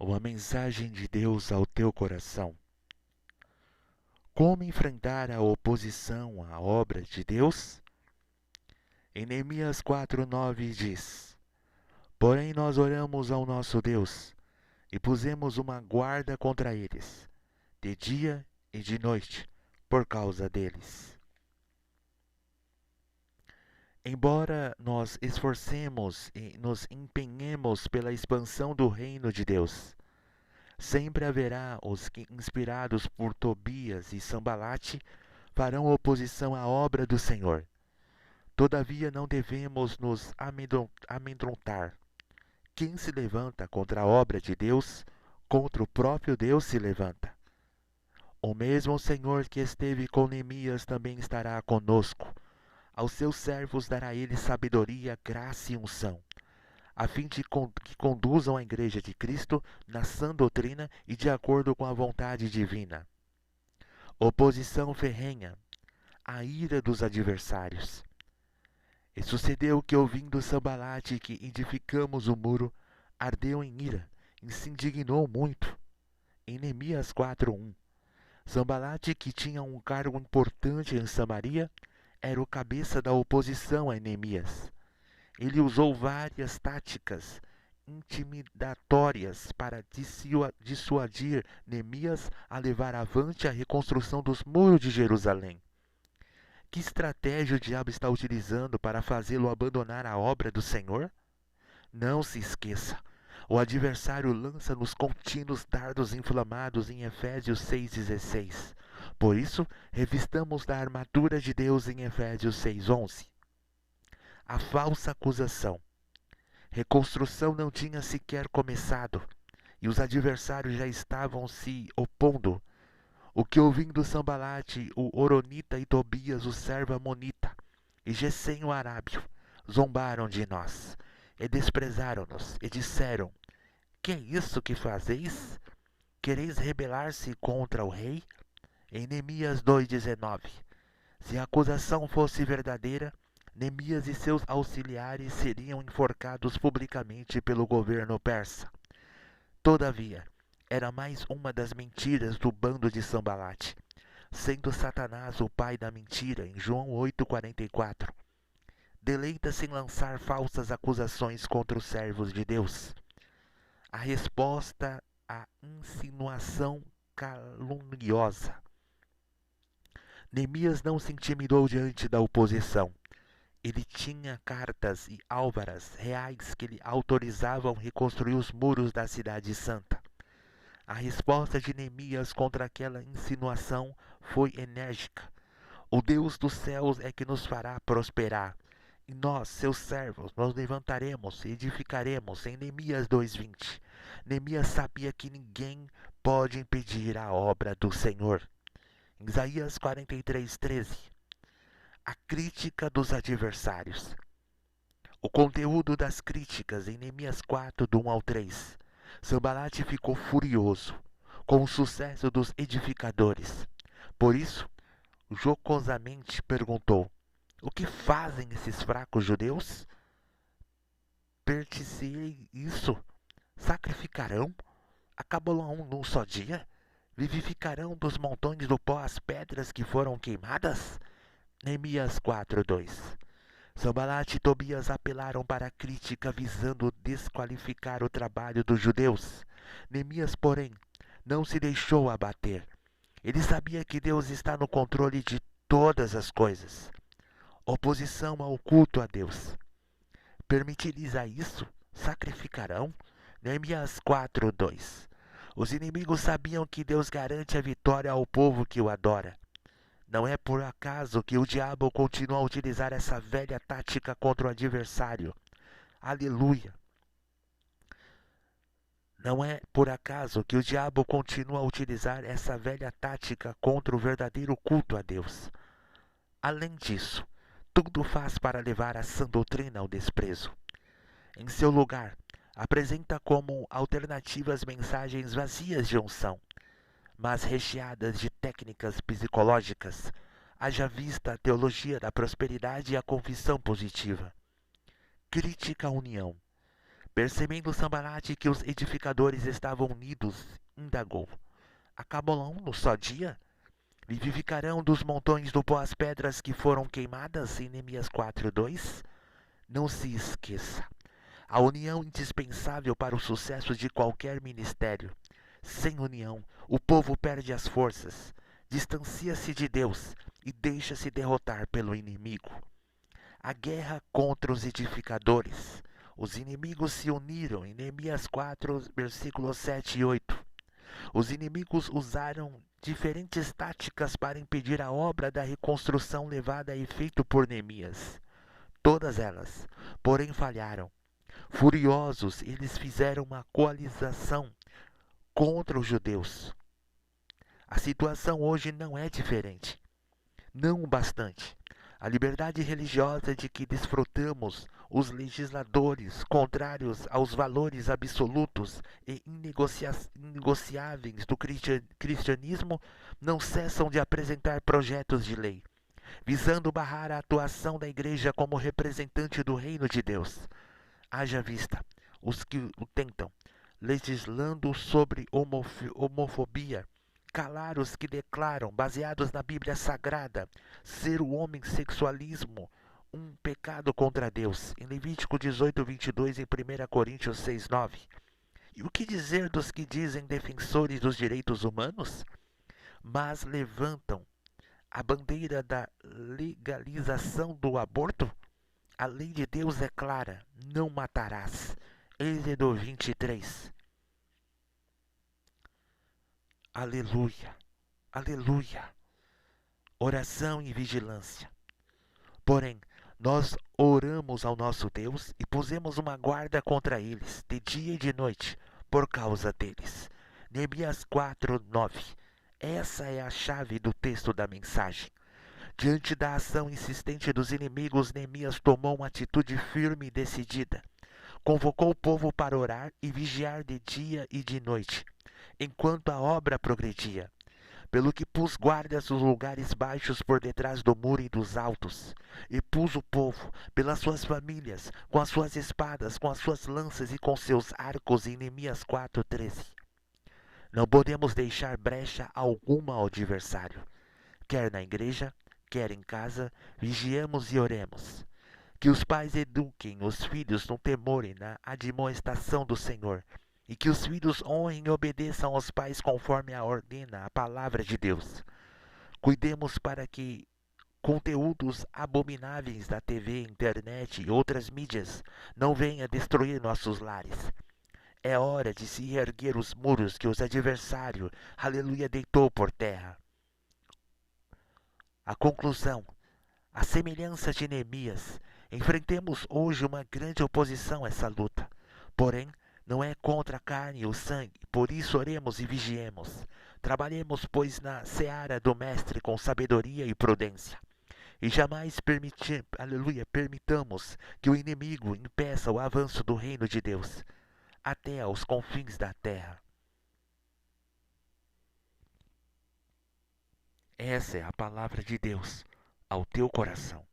Uma mensagem de Deus ao teu coração. Como enfrentar a oposição à obra de Deus? Em Neemias 4:9 diz: Porém nós oramos ao nosso Deus e pusemos uma guarda contra eles, de dia e de noite, por causa deles. Embora nós esforcemos e nos empenhemos pela expansão do reino de Deus, sempre haverá os que, inspirados por Tobias e Sambalate, farão oposição à obra do Senhor. Todavia não devemos nos amedrontar. Quem se levanta contra a obra de Deus, contra o próprio Deus se levanta. O mesmo Senhor que esteve com Neemias também estará conosco. Aos seus servos dará ele sabedoria, graça e unção, a fim de que conduzam a igreja de Cristo na sã doutrina e de acordo com a vontade divina. Oposição ferrenha, a ira dos adversários. E sucedeu que, ouvindo Sambalate que edificamos o muro, ardeu em ira e se indignou muito. Em Neemias 4:1. Sambalate, que tinha um cargo importante em Samaria, era o cabeça da oposição a Neemias. Ele usou várias táticas intimidatórias para dissuadir Neemias a levar avante a reconstrução dos muros de Jerusalém. Que estratégia o diabo está utilizando para fazê-lo abandonar a obra do Senhor? Não se esqueça, o adversário lança-nos contínuos dardos inflamados em Efésios 6,16. Por isso, revistamos da armadura de Deus em Efésios 6,11. A falsa acusação. Reconstrução não tinha sequer começado, e os adversários já estavam se opondo. O que, ouvindo Sambalate, o Horonita, e Tobias, o servo amonita, e Gesem, o arábio, zombaram de nós, e desprezaram-nos, e disseram: Que é isso que fazeis? Quereis rebelar-se contra o rei? Em Neemias 2,19. Se a acusação fosse verdadeira, Neemias e seus auxiliares seriam enforcados publicamente pelo governo persa. Todavia, era mais uma das mentiras do bando de Sambalate, sendo Satanás o pai da mentira, em João 8,44. Deleita-se em lançar falsas acusações contra os servos de Deus. A resposta à insinuação caluniosa. Neemias não se intimidou diante da oposição. Ele tinha cartas e álvaras reais que lhe autorizavam reconstruir os muros da cidade santa. A resposta de Neemias contra aquela insinuação foi enérgica. O Deus dos céus é que nos fará prosperar, e nós, seus servos, nos levantaremos e edificaremos. Em Neemias 2,20. Neemias sabia que ninguém pode impedir a obra do Senhor. Em Isaías 43:13. A crítica dos adversários. O conteúdo das críticas em Neemias 4, do 1 ao 3. Sambalate ficou furioso com o sucesso dos edificadores. Por isso, jocosamente perguntou: O que fazem esses fracos judeus? Pertencei isso? Sacrificarão? Acabarão num só dia? Vivificarão dos montões do pó as pedras que foram queimadas? Neemias 4:2. Sambalate e Tobias apelaram para a crítica visando desqualificar o trabalho dos judeus. Neemias, porém, não se deixou abater. Ele sabia que Deus está no controle de todas as coisas. Oposição ao culto a Deus. Permitir-lhes a isso? Sacrificarão? Neemias 4:2. Os inimigos sabiam que Deus garante a vitória ao povo que o adora. Não é por acaso que o diabo continua a utilizar essa velha tática contra o adversário. Aleluia! Não é por acaso que o diabo continua a utilizar essa velha tática contra o verdadeiro culto a Deus. Além disso, tudo faz para levar a sã doutrina ao desprezo. Em seu lugar, apresenta como alternativas mensagens vazias de unção, mas recheadas de técnicas psicológicas, haja vista a teologia da prosperidade e a confissão positiva. Crítica à união. Percebendo Sambalate que os edificadores estavam unidos, indagou: acabam no só dia? Vivificarão dos montões do pó as pedras que foram queimadas em Neemias 4:2? Não se esqueça, a união indispensável para o sucesso de qualquer ministério. Sem união, o povo perde as forças, distancia-se de Deus e deixa-se derrotar pelo inimigo. A guerra contra os edificadores. Os inimigos se uniram em Neemias 4, versículos 7 e 8. Os inimigos usaram diferentes táticas para impedir a obra da reconstrução levada a efeito por Neemias. Todas elas, porém, falharam. Furiosos, eles fizeram uma coalização contra os judeus. A situação hoje não é diferente. Não o bastante. A liberdade religiosa de que desfrutamos, os legisladores contrários aos valores absolutos e inegociáveis do cristianismo, não cessam de apresentar projetos de lei, visando barrar a atuação da igreja como representante do reino de Deus. Haja vista os que o tentam, legislando sobre homofobia, calar os que declaram, baseados na Bíblia Sagrada, ser o homossexualismo um pecado contra Deus, em Levítico 18:22 e em 1 Coríntios 6:9. E o que dizer dos que dizem defensores dos direitos humanos, mas levantam a bandeira da legalização do aborto? A lei de Deus é clara: não matarás. Êxodo 23. Aleluia, aleluia. Oração e vigilância. Porém, nós oramos ao nosso Deus e pusemos uma guarda contra eles, de dia e de noite, por causa deles. Neemias 4:9. Essa é a chave do texto da mensagem. Diante da ação insistente dos inimigos, Neemias tomou uma atitude firme e decidida. Convocou o povo para orar e vigiar de dia e de noite, enquanto a obra progredia. Pelo que pus guardas nos lugares baixos por detrás do muro e dos altos, e pus o povo, pelas suas famílias, com as suas espadas, com as suas lanças e com seus arcos, em Neemias 4:13. Não podemos deixar brecha alguma ao adversário, quer na igreja, quer em casa, vigiemos e oremos. Que os pais eduquem os filhos no temor e na admoestação do Senhor, e que os filhos honrem e obedeçam aos pais conforme a ordena a palavra de Deus. Cuidemos para que conteúdos abomináveis da TV, internet e outras mídias não venham destruir nossos lares. É hora de se erguer os muros que os adversários, aleluia, deitou por terra. A conclusão, a semelhança de Neemias, enfrentemos hoje uma grande oposição a essa luta. Porém, não é contra a carne e o sangue, por isso oremos e vigiemos. Trabalhemos, pois, na seara do Mestre com sabedoria e prudência. E jamais permitamos que o inimigo impeça o avanço do reino de Deus até aos confins da terra. Essa é a palavra de Deus ao teu coração.